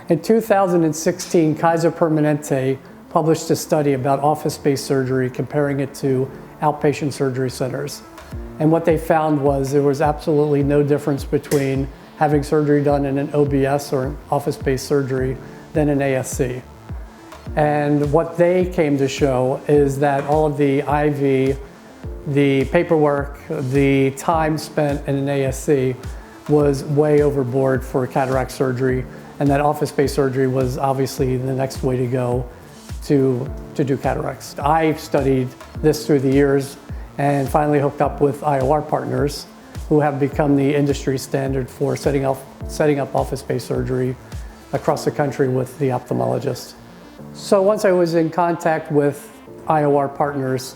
In 2016, Kaiser Permanente published a study about office-based surgery, comparing it to outpatient surgery centers. And what they found was there was absolutely no difference between having surgery done in an OBS or an office-based surgery than an ASC. And what they came to show is that all of the IV, the paperwork, the time spent in an ASC was way overboard for cataract surgery, and that office-based surgery was obviously the next way to go to do cataracts. I studied this through the years and finally hooked up with iOR partners who have become the industry standard for setting up office-based surgery across the country with the ophthalmologist. So once I was in contact with iOR partners,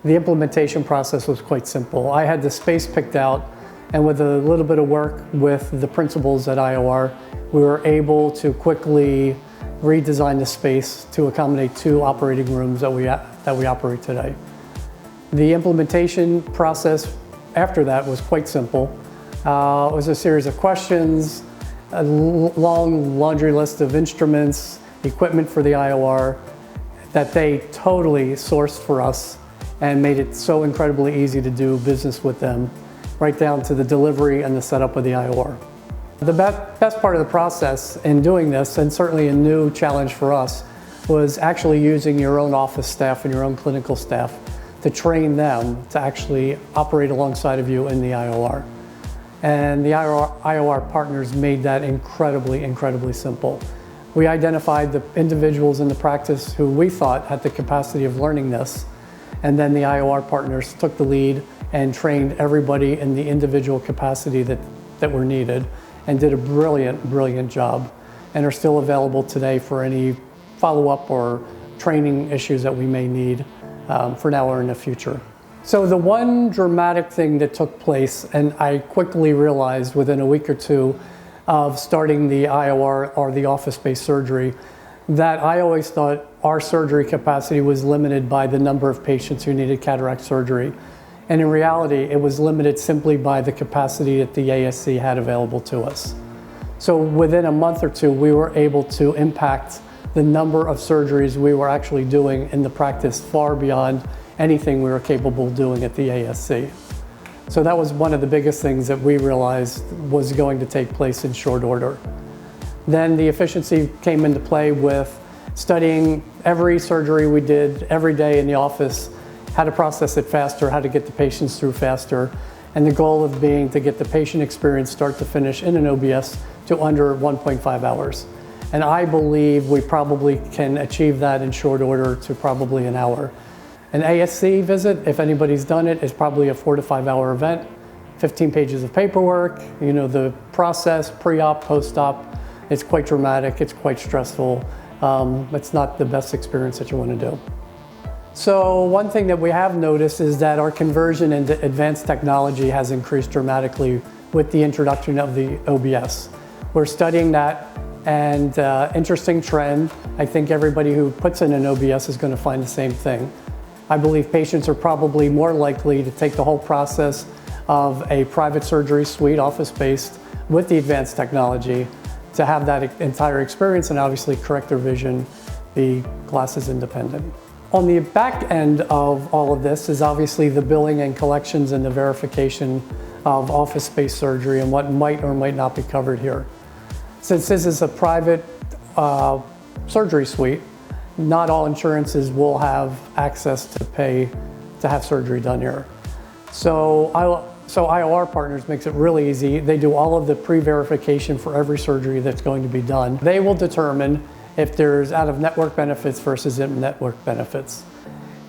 the implementation process was quite simple. I had the space picked out, and with a little bit of work with the principals at iOR, we were able to quickly redesign the space to accommodate 2 operating rooms that we operate today. The implementation process after that was quite simple. It was a series of questions, a long laundry list of instruments, equipment for the iOR that they totally sourced for us and made it so incredibly easy to do business with them, right down to the delivery and the setup of the iOR. The best part of the process in doing this, and certainly a new challenge for us, was actually using your own office staff and your own clinical staff to train them to actually operate alongside of you in the iOR. And the iOR partners made that incredibly simple. We identified the individuals in the practice who we thought had the capacity of learning this, and then the iOR partners took the lead and trained everybody in the individual capacity that were needed, and did a brilliant job, and are still available today for any follow-up or training issues that we may need for now or in the future. So the one dramatic thing that took place, and I quickly realized within a week or two of starting the iOR or the office-based surgery, that I always thought our surgery capacity was limited by the number of patients who needed cataract surgery. And in reality, it was limited simply by the capacity that the ASC had available to us. So within a month or two, we were able to impact the number of surgeries we were actually doing in the practice far beyond anything we were capable of doing at the ASC. So that was one of the biggest things that we realized was going to take place in short order. Then the efficiency came into play with studying every surgery we did every day in the office, how to process it faster, how to get the patients through faster, and the goal of being to get the patient experience start to finish in an OBS to under 1.5 hours. And I believe we probably can achieve that in short order to probably an hour. An ASC visit, if anybody's done it, is probably a 4 to 5 hour event, 15 pages of paperwork, you know, the process, pre-op, post-op. It's quite dramatic, it's quite stressful. It's not the best experience that you want to do. So one thing that we have noticed is that our conversion into advanced technology has increased dramatically with the introduction of the OBS. We're studying that, and interesting trend. I think everybody who puts in an OBS is going to find the same thing. I believe patients are probably more likely to take the whole process of a private surgery suite, office-based, with the advanced technology, to have that entire experience and obviously correct their vision, be glasses independent. On the back end of all of this is obviously the billing and collections and the verification of office-based surgery and what might or might not be covered here. Since this is a private surgery suite, not all insurances will have access to pay to have surgery done here. So iOR Partners makes it really easy. They do all of the pre-verification for every surgery that's going to be done. They will determine if there's out-of-network benefits versus in-network benefits.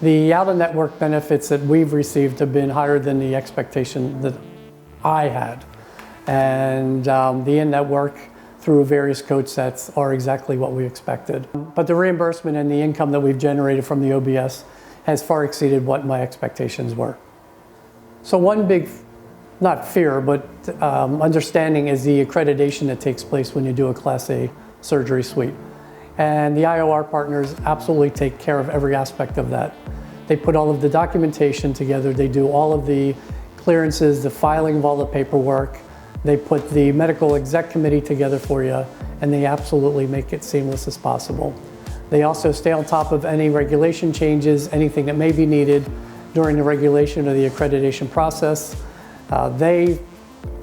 The out-of-network benefits that we've received have been higher than the expectation that I had. And the in-network through various code sets are exactly what we expected. But the reimbursement and the income that we've generated from the OBS has far exceeded what my expectations were. So one big, not fear, but understanding is the accreditation that takes place when you do a Class A surgery suite. And the iOR partners absolutely take care of every aspect of that. They put all of the documentation together, they do all of the clearances, the filing of all the paperwork, They put the medical exec committee together for you, and they absolutely make it seamless as possible. They also stay on top of any regulation changes, anything that may be needed during the regulation or the accreditation process. They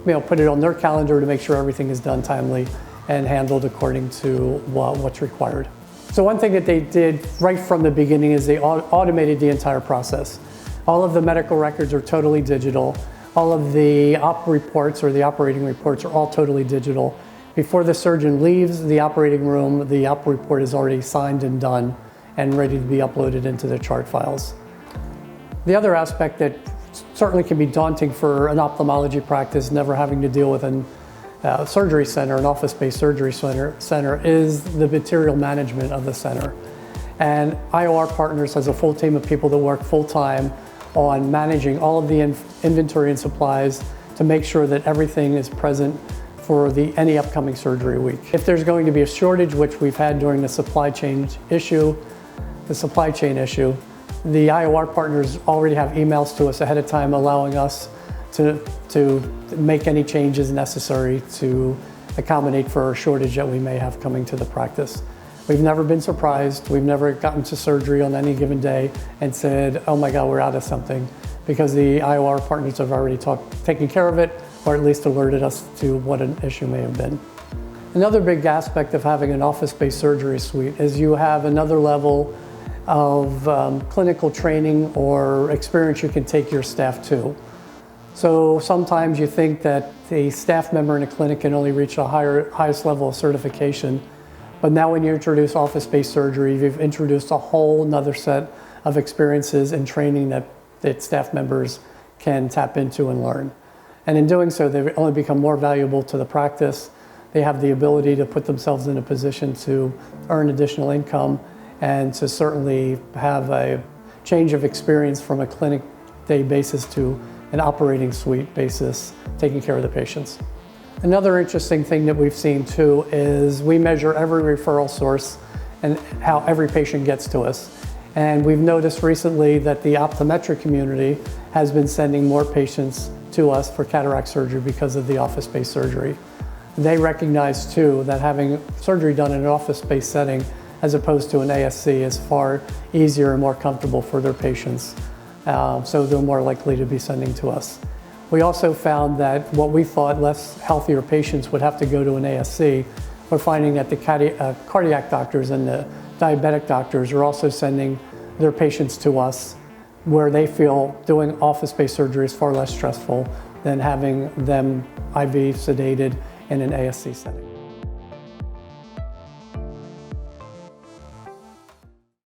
put it on their calendar to make sure everything is done timely and handled according to what's required. So one thing that they did right from the beginning is they automated the entire process. All of the medical records are totally digital. All of the op reports or the operating reports are all totally digital. Before the surgeon leaves the operating room, the op report is already signed and done and ready to be uploaded into the chart files. The other aspect that certainly can be daunting for an ophthalmology practice, never having to deal with a surgery center, an office-based surgery center, is the material management of the center. And iOR Partners has a full team of people that work full-time on managing all of the inventory and supplies to make sure that everything is present for any upcoming surgery week. If there's going to be a shortage, which we've had during the supply chain issue, the iOR partners already have emails to us ahead of time allowing us to make any changes necessary to accommodate for a shortage that we may have coming to the practice. We've never been surprised. We've never gotten to surgery on any given day and said, oh my God, we're out of something, because the iOR partners have already taken care of it, or at least alerted us to what an issue may have been. Another big aspect of having an office-based surgery suite is you have another level of clinical training or experience you can take your staff to. So sometimes you think that the staff member in a clinic can only reach a highest level of certification, but now when you introduce office-based surgery, you've introduced a whole nother set of experiences and training that staff members can tap into and learn. And in doing so, they only become more valuable to the practice. They have the ability to put themselves in a position to earn additional income and to certainly have a change of experience from a clinic day basis to an operating suite basis, taking care of the patients. Another interesting thing that we've seen too is we measure every referral source and how every patient gets to us. And we've noticed recently that the optometric community has been sending more patients to us for cataract surgery because of the office-based surgery. They recognize too that having surgery done in an office-based setting as opposed to an ASC is far easier and more comfortable for their patients. So they're more likely to be sending to us. We also found that what we thought less healthier patients would have to go to an ASC, we're finding that the cardiac doctors and the diabetic doctors are also sending their patients to us, where they feel doing office-based surgery is far less stressful than having them IV sedated in an ASC setting.